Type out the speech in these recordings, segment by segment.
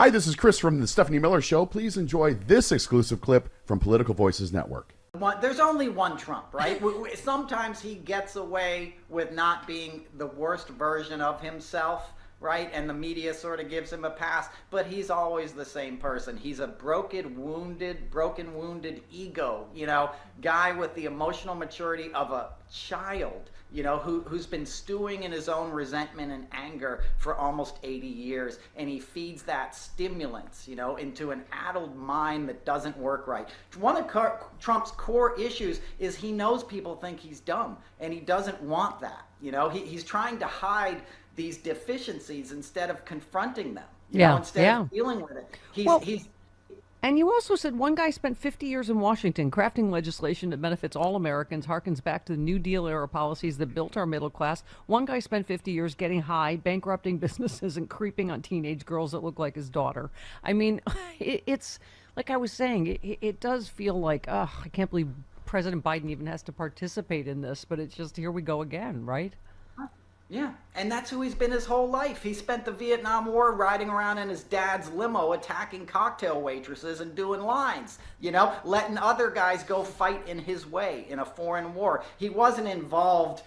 Hi, this is Chris from the Stephanie Miller Show. Please enjoy this exclusive clip from Political Voices Network. There's only one Trump, right? Sometimes he gets away with not being the worst version of himself, right? And the media sort of gives him a pass, but he's always the same person. He's a broken, wounded ego, guy with the emotional maturity of a child, who's been stewing in his own resentment and anger for almost 80 years. And he feeds that stimulants, into an addled mind that doesn't work right. One of Trump's core issues is he knows people think he's dumb, and he doesn't want that. He's trying to hide these deficiencies instead of confronting them, instead of dealing with it. He's And you also said one guy spent 50 years in Washington crafting legislation that benefits all Americans, harkens back to the New Deal era policies that built our middle class. One guy spent 50 years getting high, bankrupting businesses, and creeping on teenage girls that look like his daughter. I mean, it's like I was saying, it does feel like, I can't believe President Biden even has to participate in this, but it's just, here we go again, right? Yeah, and that's who he's been his whole life. He spent the Vietnam War riding around in his dad's limo, attacking cocktail waitresses and doing lines, letting other guys go fight in his way in a foreign war. He wasn't involved,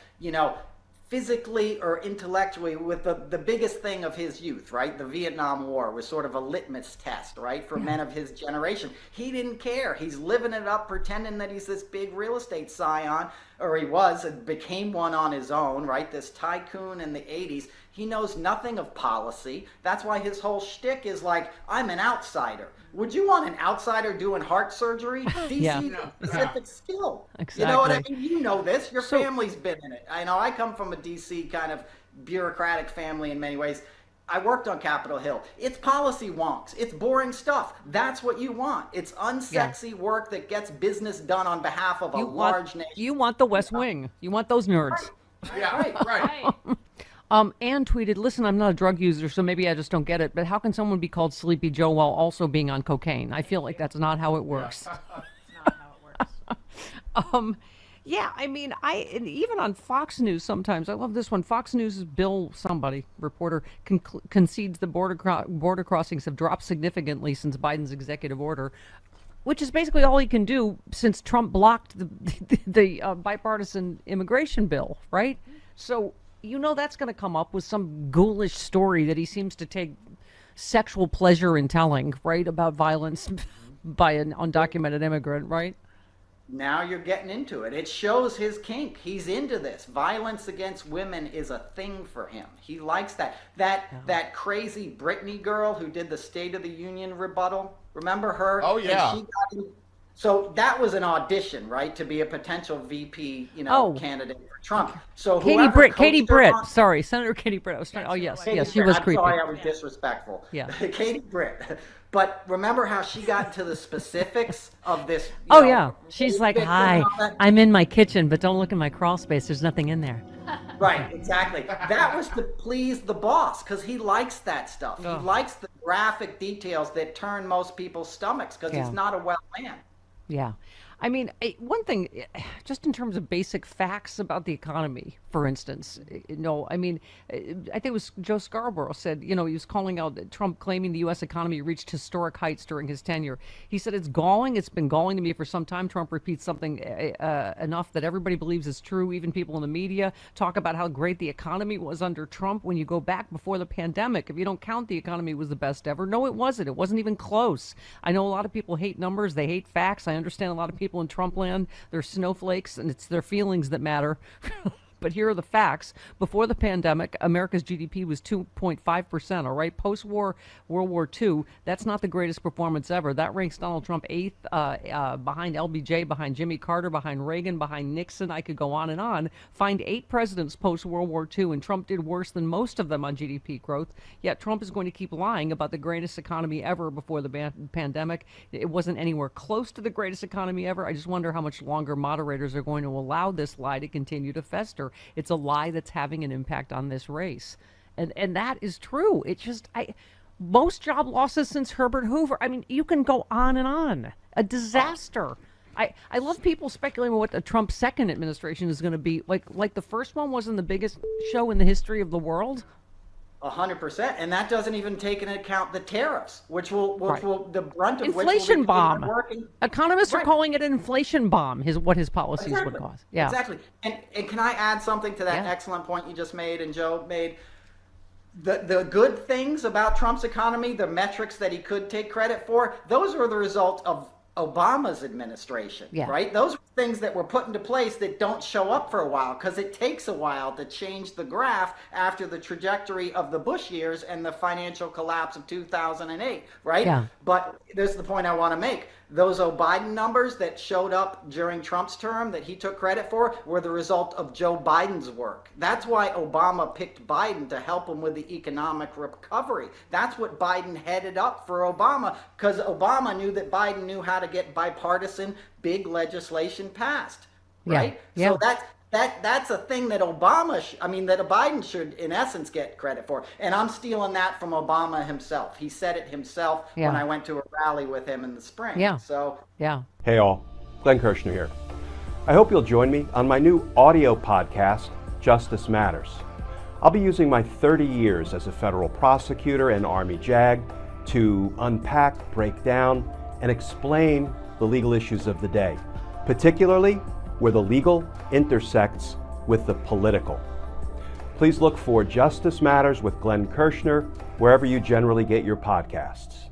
physically or intellectually with the biggest thing of his youth, right? The Vietnam War was sort of a litmus test, right, for men of his generation. He didn't care. He's living it up, pretending that he's this big real estate scion, or he was and became one on his own, right? This tycoon in the 80s. He knows nothing of policy. That's why his whole shtick is like, I'm an outsider. Would you want an outsider doing heart surgery? DC specific skill. Exactly. You know what I mean? You know this. Your family's been in it. I know I come from a DC kind of bureaucratic family in many ways. I worked on Capitol Hill. It's policy wonks. It's boring stuff. That's what you want. It's unsexy work that gets business done on behalf of a large nation. You want the West Wing. You want those nerds. Right. Yeah, right. Ann tweeted, listen, I'm not a drug user, so maybe I just don't get it, but how can someone be called Sleepy Joe while also being on cocaine? I feel like that's not how it works. It's not how it works. Yeah, I mean, and even on Fox News sometimes, I love this one. Fox News' Bill reporter, concedes the border crossings have dropped significantly since Biden's executive order, which is basically all he can do since Trump blocked the bipartisan immigration bill, right? So that's going to come up with some ghoulish story that he seems to take sexual pleasure in telling, right, about violence by an undocumented immigrant, right? Now you're getting into it. It shows his kink. He's into this. Violence against women is a thing for him. He likes that. That crazy Britney girl who did the State of the Union rebuttal. Remember her? Oh, yeah. And so that was an audition, right, to be a potential VP, candidate for Trump. So Katie Britt. Sorry, Senator Katie Britt. I was trying. Oh, yes, she was creepy. I'm sorry, I was disrespectful. Yeah, Katie Britt. But remember how she got into the specifics of this? Yeah, she's like, "Hi, I'm in my kitchen, but don't look in my crawl space. There's nothing in there." Right, exactly. That was to please the boss because he likes that stuff. He likes the graphic details that turn most people's stomachs because he's not a well man. Yeah. I mean, one thing, just in terms of basic facts about the economy, for instance, I think it was Joe Scarborough said, he was calling out Trump claiming the U.S. economy reached historic heights during his tenure. He said, it's galling. It's been galling to me for some time. Trump repeats something enough that everybody believes is true. Even people in the media talk about how great the economy was under Trump when you go back before the pandemic. If you don't count, the economy was the best ever. No, it wasn't. It wasn't even close. I know a lot of people hate numbers. They hate facts. I understand a lot of people in Trump land, they're snowflakes, and it's their feelings that matter. But here are the facts. Before the pandemic, America's GDP was 2.5%, all right? Post-war, World War II, that's not the greatest performance ever. That ranks Donald Trump eighth, behind LBJ, behind Jimmy Carter, behind Reagan, behind Nixon. I could go on and on. Find 8 presidents post-World War II, and Trump did worse than most of them on GDP growth. Yet Trump is going to keep lying about the greatest economy ever before the pandemic. It wasn't anywhere close to the greatest economy ever. I just wonder how much longer moderators are going to allow this lie to continue to fester. It's a lie that's having an impact on this race. And that is true. It's just, most job losses since Herbert Hoover. I mean, you can go on and on. A disaster. I love people speculating what the Trump second administration is going to be. Like the first one wasn't the biggest show in the history of the world. 100%, and that doesn't even take into account the tariffs, which will Right. the brunt of Inflation which will be bomb. working. Economists are Right. calling it an inflation bomb. What his policies would Exactly. cause. Yeah. Exactly. And can I add something to that Yeah. excellent point you just made and Joe made? The good things about Trump's economy, the metrics that he could take credit for, those were the result of Obama's administration, Yeah. right? Those were things that were put into place that don't show up for a while because it takes a while to change the graph after the trajectory of the Bush years and the financial collapse of 2008, right? Yeah. But this is the point I want to make. Those Biden numbers that showed up during Trump's term that he took credit for were the result of Joe Biden's work. That's why Obama picked Biden to help him with the economic recovery. That's what Biden headed up for Obama because Obama knew that Biden knew how to get bipartisan big legislation passed, Yeah. right? Yeah. So that's a thing that that Biden should in essence get credit for. And I'm stealing that from Obama himself. He said it himself Yeah. when I went to a rally with him in the spring. Yeah. So Yeah. Hey all, Glenn Kirshner here. I hope you'll join me on my new audio podcast, Justice Matters. I'll be using my 30 years as a federal prosecutor and Army JAG to unpack, break down, and explain the legal issues of the day, particularly where the legal intersects with the political. Please look for Justice Matters with Glenn Kirshner wherever you generally get your podcasts.